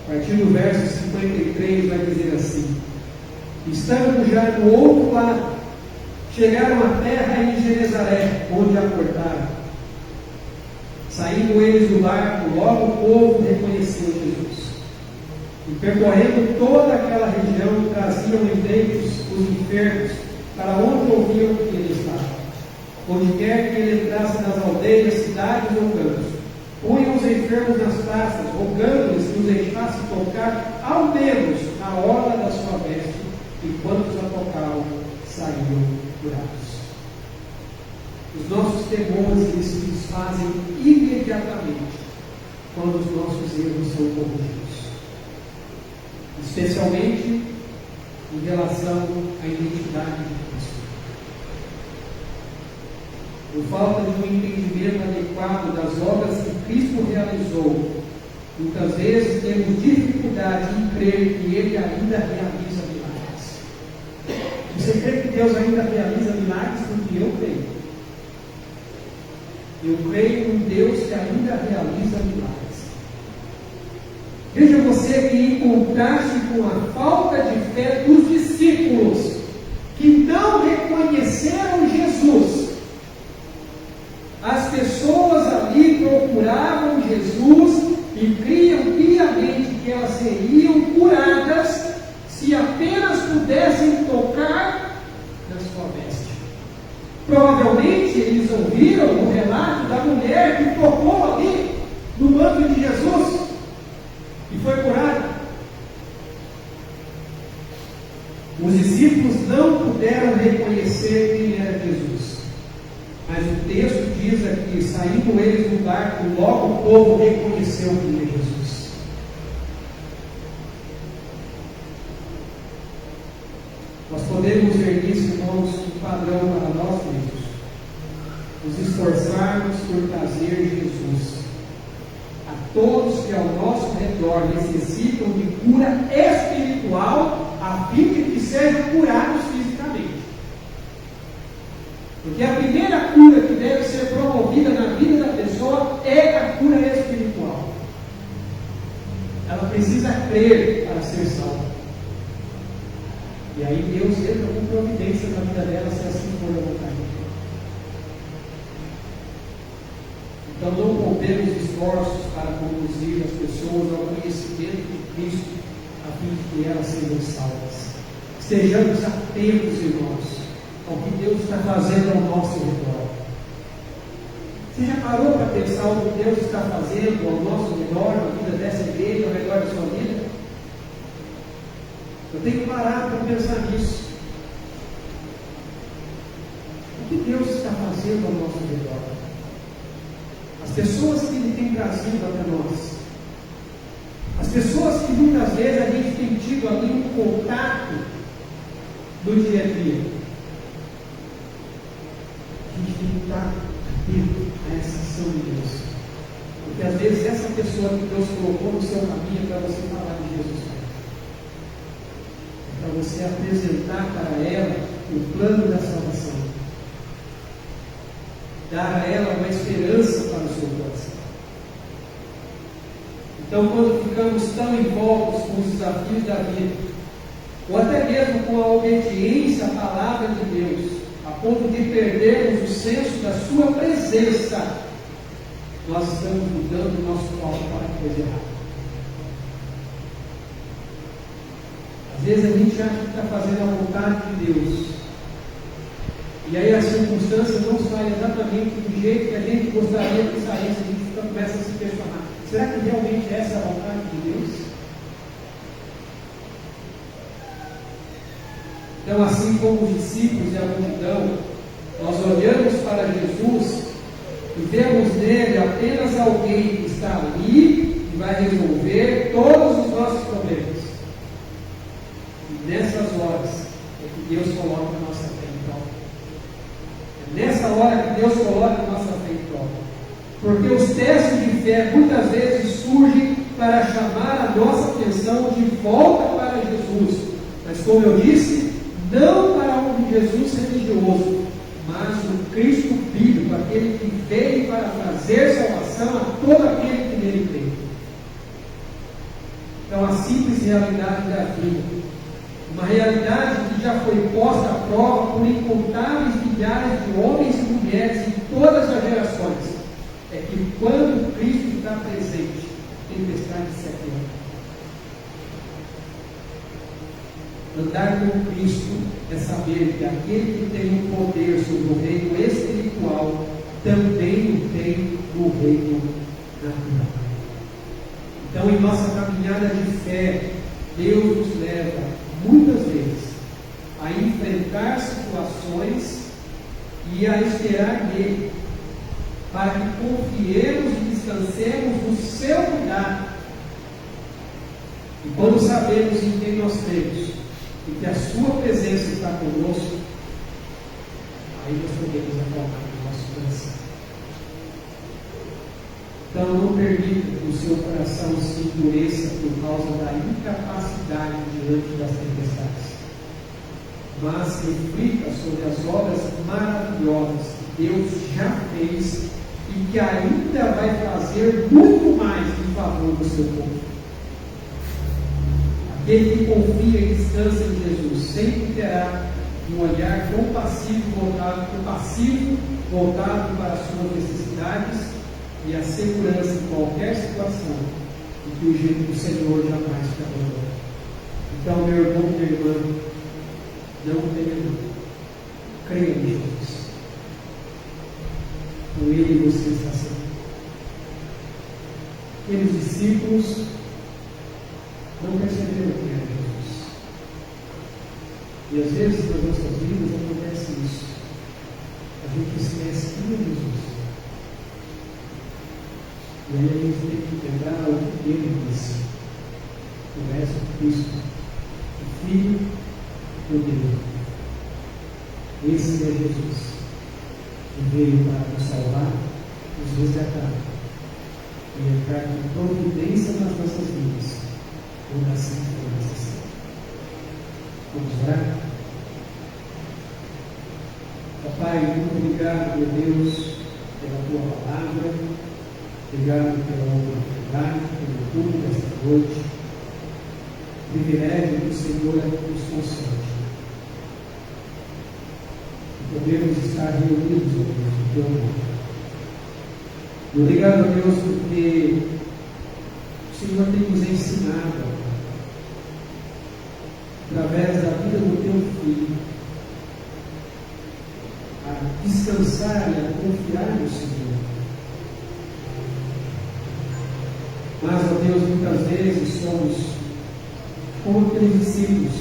[SPEAKER 1] A partir do verso 53 vai dizer assim: estando já no outro lado, chegaram à terra em Genezaré, onde aportaram. Saindo eles do barco, logo o povo reconheceu Jesus. E percorrendo toda aquela região, traziam em leitos os enfermos, para onde ouviam que ele estava. Onde quer que ele entrasse nas aldeias, cidades ou campos, punham os enfermos nas praças, rogando-lhes que os deixasse tocar, ao menos na orla da sua veste, e quantos a tocavam, saíam curados. Os nossos temores eles se desfazem imediatamente quando os nossos erros são corrigidos, especialmente em relação à identidade de Cristo. Por falta de um entendimento adequado das obras que Cristo realizou, muitas vezes temos dificuldade em crer que Ele ainda realiza milagres. Você crê que Deus ainda realiza milagres? Porque eu creio. Eu creio em Deus que ainda realiza milagres. Veja você que, em contraste com a falta de fé dos discípulos, que não reconheceram Jesus, as pessoas ali procuravam Jesus e criam piamente que elas seriam curadas se apenas pudessem tocar na sua veste. Provavelmente eles ouviram o relato da mulher que tocou ali no manto de Jesus e foi curada. Os discípulos não puderam reconhecer quem era Jesus. Mas o texto diz aqui, saindo eles do barco, logo o povo reconheceu quem é Jesus. Nós podemos ver nisso, irmãos, um padrão para nós mesmos. Nos esforçarmos por trazer Jesus a todos que ao nosso redor necessitam de cura espiritual, a fim de que sejam curados Porque a primeira cura que deve ser promovida na vida da pessoa é a cura espiritual. Ela precisa crer para ser salva. E aí Deus entra com providência na vida dela, se assim for a vontade de Deus. Então não poupemos esforços para conduzir as pessoas ao conhecimento de Cristo, a fim de que elas sejam salvas. Sejamos atentos, irmãos, ao que Deus está fazendo ao nosso redor. Você já parou para pensar o que Deus está fazendo ao nosso redor, na vida dessa igreja, ao redor da sua vida? Eu tenho que parar para pensar nisso. O que Deus está fazendo ao nosso redor? As pessoas que Ele tem trazido até nós. As pessoas que muitas vezes a gente tem tido ali um contato no dia a dia. A gente tem que estar atento a essa ação de Deus. Porque às vezes essa pessoa que Deus colocou no seu caminho é para você falar de Jesus. É para você apresentar para ela o plano da salvação. Dar a ela uma esperança para o seu coração. Então, quando ficamos tão envoltos com os desafios da vida, ou até mesmo com a obediência à palavra de Deus, a ponto de perdermos o senso da sua presença, nós estamos mudando o nosso foco para a coisa errada. Às vezes a gente acha que está fazendo a vontade de Deus, e aí as circunstâncias não saem exatamente do jeito que a gente gostaria que saísse. A gente começa a se questionar: será que realmente essa é a vontade de Deus? Então, assim como os discípulos e a multidão, nós olhamos para Jesus e vemos nele apenas alguém que está ali e vai resolver todos os nossos problemas. E nessas horas é que Deus coloca a nossa fé em prova. É nessa hora que Deus coloca a nossa fé em prova. Porque os testes de fé muitas vezes surgem para chamar a nossa atenção de volta para Jesus. Mas, como eu disse, não para um Jesus religioso, mas o Cristo bíblico, aquele que veio para trazer salvação a todo aquele que nele crê. Então, a simples realidade da vida, uma realidade que já foi posta à prova por incontáveis milhares de homens e mulheres em todas as gerações, é que quando Cristo está presente, a tempestade se aquieta. Andar com Cristo é saber que aquele que tem o poder sobre o reino espiritual também o tem no reino natural. Então, em nossa caminhada de fé, Deus nos leva, muitas vezes, a enfrentar situações e a esperar nele, para que confiemos e descansemos no seu cuidado. E quando sabemos em quem nós temos, e que a sua presença está conosco, aí nós podemos acalmar o nosso coração. Então não permita que o seu coração se endureça por causa da incapacidade diante das tempestades, mas reflita sobre as obras maravilhosas que Deus já fez e que ainda vai fazer muito mais em favor do seu povo. Aquele que confia e descansa em Jesus sempre terá um olhar compassivo voltado para as suas necessidades e a segurança em qualquer situação, e que o jeito do Senhor jamais te abandona. Então, meu irmão e minha irmã, não tenha medo. Creia em Jesus. Com Ele você está seguro. Aqueles discípulos não perceberam quem era Jesus. E às vezes nas nossas vidas acontece isso. A gente esquece quem é Jesus. E aí a gente tem que lembrar o que ele disse. O resto de Cristo, o Filho do Deus. Esse é Jesus, que veio para nos salvar, nos resgatar e entrar com providência nas nossas vidas. Quando assim for necessário. Vamos orar? Pai, muito obrigado, meu Deus, pela tua palavra. Obrigado pela oportunidade, pelo culto desta noite. Privilégio que o Senhor nos concede. Podemos estar reunidos, ó Deus, no teu nome. E obrigado, a Deus, porque o Senhor tem nos ensinado, através da vida do teu Filho, a descansar e a confiar no Senhor. Mas, ó Deus, muitas vezes somos como aqueles discípulos.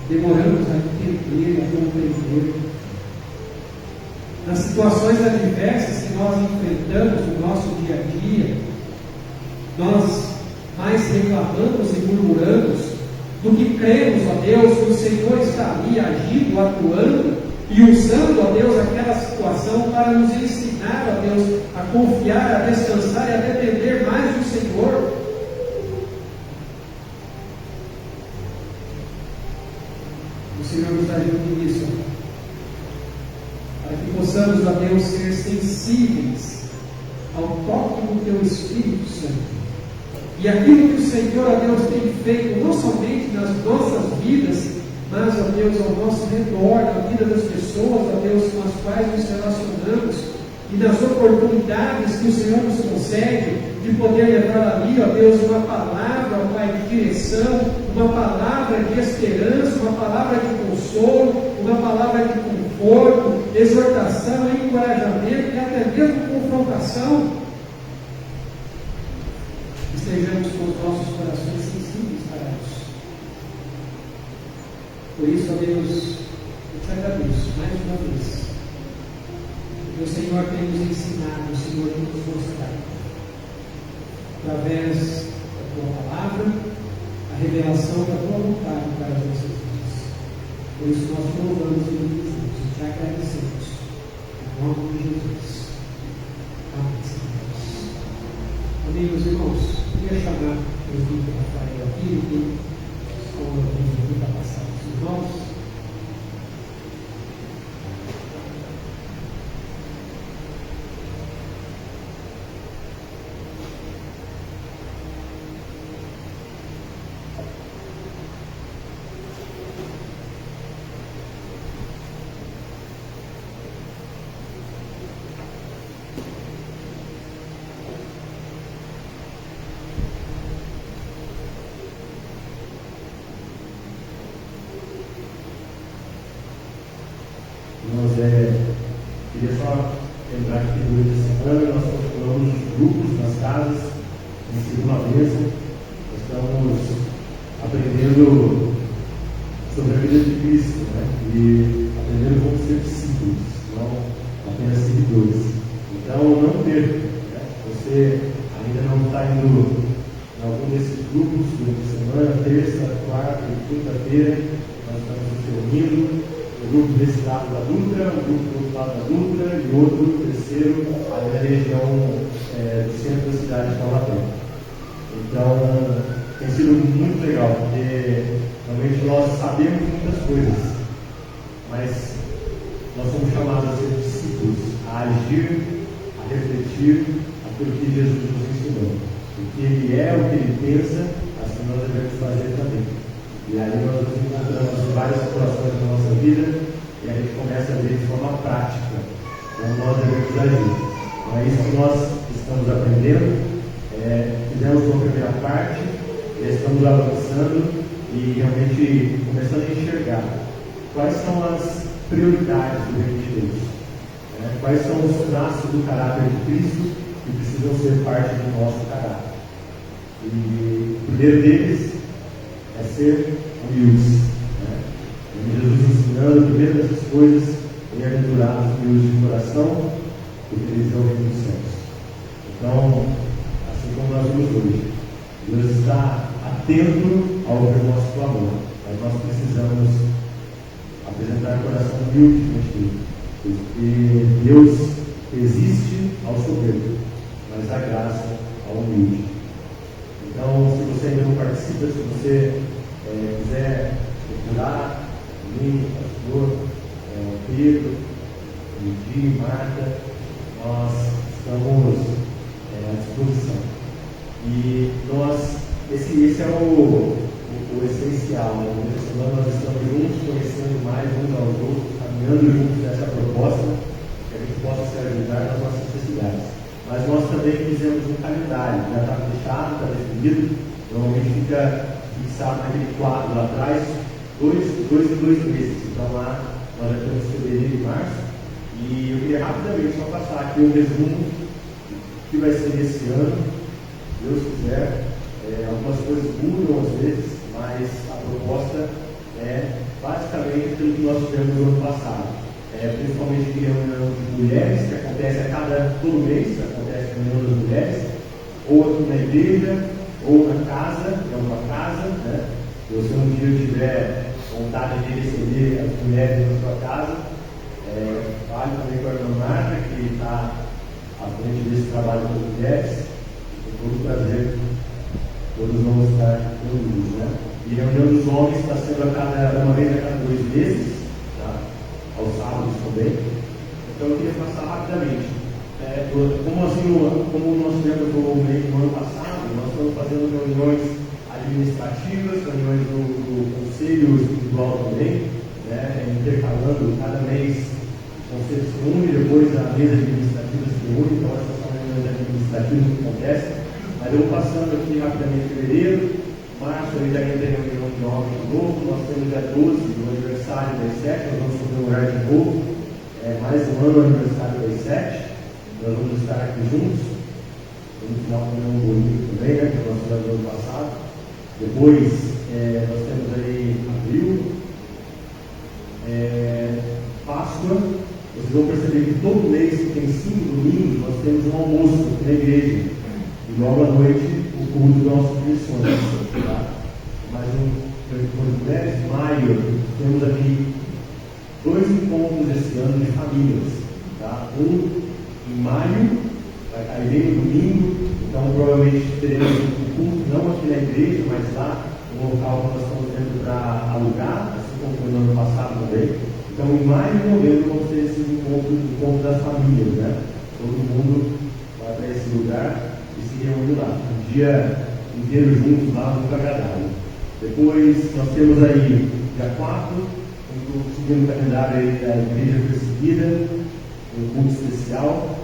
[SPEAKER 1] Demoramos a entender, a compreender. Nas situações adversas que nós enfrentamos no nosso dia a dia, nós mais reclamamos e murmuramos do que cremos, ó Deus, que o Senhor está ali agindo, atuando e usando, ó Deus, aquela situação para nos ensinar, ó Deus, a confiar, a descansar e a depender mais do Senhor. O Senhor nos ajude nisso, para que possamos, ó Deus, ser sensíveis ao toque do teu Espírito Santo. E aquilo que o Senhor, ó Deus, tem feito, não somente nas nossas vidas, mas, ó Deus, ao nosso redor, na vida das pessoas, ó Deus, com as quais nos relacionamos, e nas oportunidades que o Senhor nos concede, de poder levar ali, ó Deus, uma palavra, ó Pai, de direção, uma palavra de esperança, uma palavra de consolo, uma palavra de conforto, exortação, encorajamento e até mesmo confrontação. Estejamos com os nossos corações sensíveis para isso. Por isso, ó Deus, eu te agradeço mais uma vez. Porque o Senhor tem nos ensinado, o Senhor tem nos mostrado, através da tua palavra, a revelação da tua vontade para as nossas vidas. Por isso, nós te louvamos e bendizemos e te agradecemos. Em nome de Jesus. Amém, Senhor. Amigos e irmãos, eu queria chamar o presbítero Rafael aqui, que estão ouvindo a passagem dos irmãos.
[SPEAKER 2] Queria só lembrar que durante a semana nós falamos de grupos nas casas, em segunda mesa. Nós estamos aprendendo sobre a vida de Cristo, né? E aprendendo como ser discípulos, não apenas seguidores. Então, não perca, né? Você ainda não está indo em algum desses grupos durante a semana, terça, quarta e quinta-feira, nós estamos nos reunindo. Um grupo desse lado da Dutra, um grupo do outro lado da Dutra e outro, terceiro, ali na região do centro da cidade de Taubaté. Então, tem sido muito legal, porque realmente nós sabemos muitas coisas, mas nós somos chamados a ser discípulos, a agir, a refletir aquilo que Jesus nos ensinou. O que Ele é, o que Ele pensa, assim nós devemos fazer também. E aí nós nos encontramos em várias situações da nossa vida e a gente começa a ver de forma prática como nós devemos agir. Então é isso que nós estamos aprendendo. Fizemos uma primeira parte, já estamos avançando e realmente começando a enxergar quais são as prioridades do reino de Deus. Quais são os traços do caráter de Cristo que precisam ser parte do nosso caráter. E o primeiro deles é ser humildes. Jesus ensinando, primeiro dessas coisas, bem-aventurados humildes de coração, porque eles são o reino dos céus. Então, assim como nós vimos hoje, Deus está atento ao nosso clamor, mas nós precisamos apresentar o coração humilde diante dele, porque Deus resiste ao soberbo, mas dá graça ao humilde. Então, se você ainda não participa, se você quiser procurar Juninho, pastor, Pedro, Luigi, Marta, nós estamos à disposição. E esse é o essencial, né? Nessa semana nós estamos juntos, conhecendo mais uns aos outros, caminhando juntos nessa proposta, que a gente possa se ajudar nas nossas necessidades. Mas nós também fizemos um calendário, já está fechado, está definido, normalmente fica fixado naquele quadro lá atrás, dois em 2 meses. Então lá nós já temos fevereiro e março, e eu queria rapidamente só passar aqui um resumo do que vai ser esse ano, se Deus quiser. Algumas coisas mudam às vezes, mas a proposta é basicamente aquilo que nós tivemos no ano passado. Principalmente de reunião de mulheres, que acontece todo mês, acontece a reunião das mulheres, ou aqui na igreja, ou na casa, em alguma casa, né? Se você um dia tiver vontade de receber as mulheres na sua casa, fale também com a irmã Marta, que está à frente desse trabalho com as mulheres, com todo prazer. Todos vão estar reunidos, né? E a reunião dos homens está sendo uma vez a cada 2 meses, tá? Aos sábados também. Então eu queria passar rapidamente. Como nós tivemos no ano passado, nós estamos fazendo reuniões administrativas, reuniões do conselho espiritual também, né? Intercalando cada mês o conselho se une, depois a mesa administrativa se reúne, então essas são reuniões administrativas que acontecem. Mas eu vou passando aqui rapidamente fevereiro, março aí já entra em reunião de homens de novo, nós temos dia 12, o aniversário das 7, nós vamos comemorar de novo, mais um ano o aniversário das 7, nós vamos estar aqui juntos, no final comer um bolinho também, né, que nós fizemos no ano passado. Depois nós temos aí abril, Páscoa, vocês vão perceber que todo mês que tem 5 domingos, nós temos um almoço aqui na igreja. E logo à noite, o culto das nossas missões. Tá? Mais mulheres, maio, temos aqui 2 encontros esse ano de famílias. Tá? Um em maio, vai cair bem no domingo, então provavelmente teremos um culto, não aqui na igreja, mas lá, no local que nós estamos tendo para alugar, assim como foi no ano passado também. Então em maio e novembro vamos ter esses encontros das famílias, né? Todo mundo vai para esse lugar e se reúne lá, um dia inteiro juntos lá, muito agradável. Depois nós temos aí, dia 4, seguindo o calendário aí da Igreja Perseguida, um culto especial.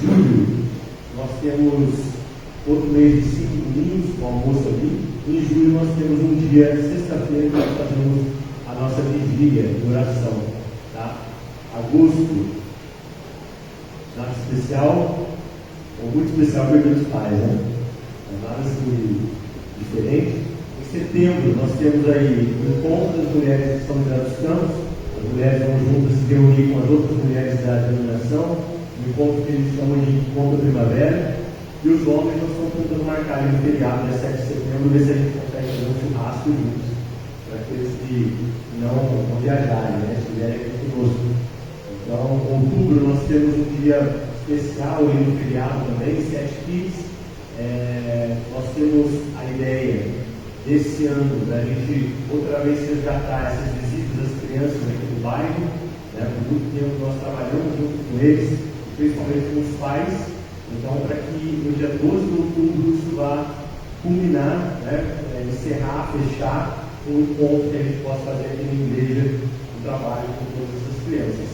[SPEAKER 2] Julho, nós temos outro mês de 5 domingos, com almoço ali. Em julho nós temos um dia, sexta-feira, que nós fazemos a nossa vigília de oração. Tá? Agosto, nada especial, ou muito especial para os pais, né? Nada assim diferente. Em setembro nós temos aí o encontro das mulheres que estão ligadas aos campos. As mulheres vão juntas se reunir com as outras mulheres da denominação, um encontro que eles chamam de encontro primavera. E os homens nós estamos tentando marcar ali no feriado, dia 7 de setembro, ver se a gente consegue fazer um churrasco juntos, para aqueles que não viajarem, né? Se vierem aqui conosco. Então, em outubro nós temos um dia especial aí no feriado também, 7 Kids. Nós temos a ideia desse ano da gente outra vez resgatar essas visitas das crianças aqui do bairro, né? Por muito tempo nós trabalhamos junto com eles, principalmente com os pais. Então, para que no dia 12 de outubro isso vá culminar, né? Encerrar, fechar um encontro que a gente possa fazer aqui na igreja, um trabalho com todas essas crianças.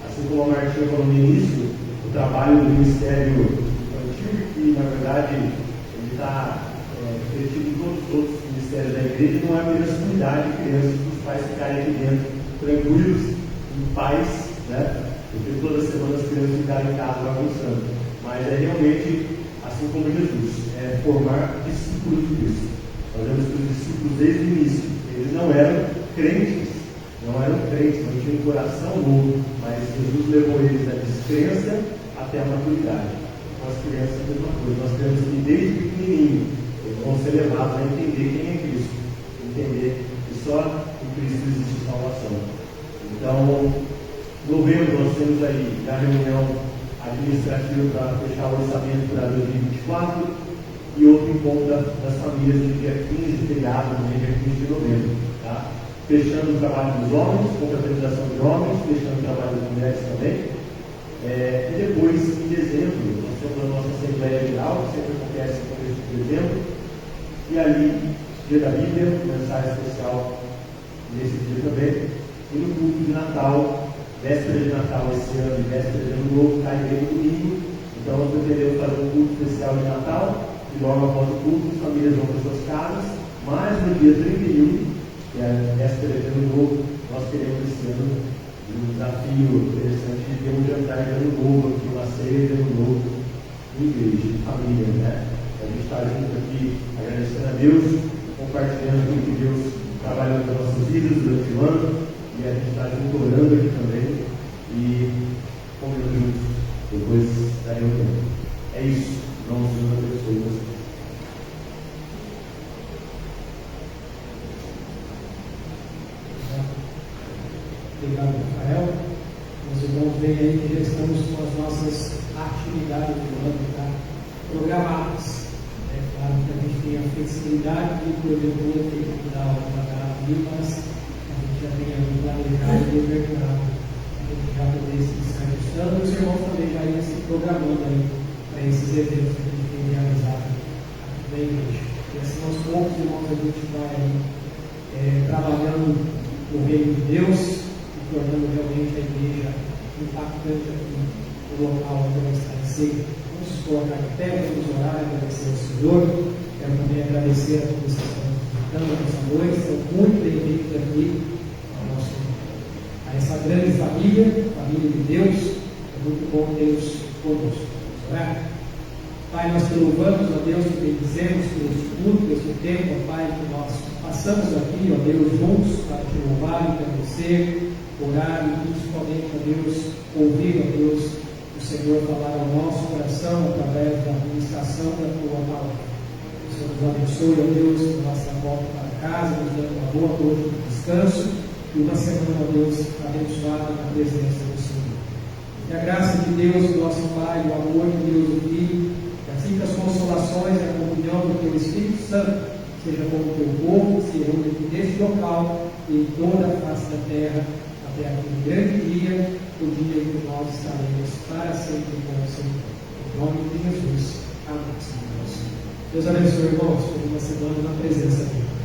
[SPEAKER 2] Assim como a Martinha falou no início, o trabalho do Ministério Infantil, que na verdade ele está refletido em todos os outros ministérios da igreja, não é apenas cuidar de crianças para os pais ficarem aqui dentro tranquilos, em paz, né? Porque toda semana as crianças ficarem em casa bagunçando. Mas é realmente, assim como Jesus, formar discípulos de Cristo. Nós vemos que os discípulos desde o início, eles não eram crentes, não tinham um coração novo, mas Jesus levou eles da descrença até a maturidade. Com as crianças, a mesma coisa. Nós temos que, desde pequenininho, eles vão ser levados a entender quem é Cristo, entender que só em Cristo existe salvação. Então, novembro, nós temos aí a reunião administrativa para fechar o orçamento para 2024 e outro encontro das famílias no dia 15, feriado, no dia 15 de novembro. Tá? fechando o trabalho dos homens, confraternização de homens, fechando o trabalho das mulheres também. E depois, em dezembro, nós temos a nossa Assembleia Geral, que sempre acontece no mês de dezembro, e ali, dia da Bíblia, mensagem especial nesse dia também, e no culto de Natal, véspera de Natal esse ano e véspera de Ano Novo, cai bem no domingo, então nós pretendemos fazer um culto especial de Natal, e logo após o culto, as famílias vão para suas casas, mas no dia 31, que é a véspera de Ano Novo, nós queremos esse ano um desafio interessante de ter um jantar de Ano Novo aqui, uma ceia de Ano Novo em igreja, em família, né? A gente está junto aqui agradecendo a Deus, compartilhando aquilo que Deus trabalhou nas nossas vidas durante o ano, e a gente está junto orando aqui também e comendo juntos depois da reunião. É isso, vamos nos abençoe vocês.
[SPEAKER 1] Obrigado, Rafael. Os irmãos veem aí que já estamos com as nossas atividades do ano já programadas. É claro que a gente tem a flexibilidade de porventura ter que dar uma devagar ali, mas a gente já tem ali planejado e determinado a gente já poder se ajustando. Os irmãos também já iam se programando aí para esses eventos que a gente tem realizado aqui na igreja. E assim, aos poucos, irmãos, a gente vai trabalhando no reino de Deus, tornando realmente a igreja impactante aqui no local onde ela está inserido. Vamos nos colocar de pé, vamos orar e agradecer ao Senhor. Quero também agradecer a todos que estão visitando nessa noite, são muito bem-vindos aqui a essa grande família de Deus. É muito bom tê-los conosco. Vamos orar? Pai, nós te louvamos, ó Deus, te bendizemos pelo estudo, pelo tempo, ó Pai, que nós passamos aqui, ó Deus, juntos para te louvar e agradecer, orar e principalmente, ó Deus, ouvir, ó Deus, o Senhor falar ao nosso coração através da administração da tua palavra. O Senhor nos abençoe, ó Deus, na nossa volta para casa, nos dando uma boa noite de descanso e uma semana, ó Deus, abençoada na presença do Senhor. Que a graça de Deus, o nosso Pai, o amor de Deus, o Filho, assim que as consolações e a comunhão do teu Espírito Santo seja com o teu povo, se reúne aqui neste local e em toda a face da terra, até aquele grande dia, o dia em que nós estaremos para sempre com o Senhor. Em nome de Jesus. Amém. Deus abençoe, irmãos, por uma semana na presença dele.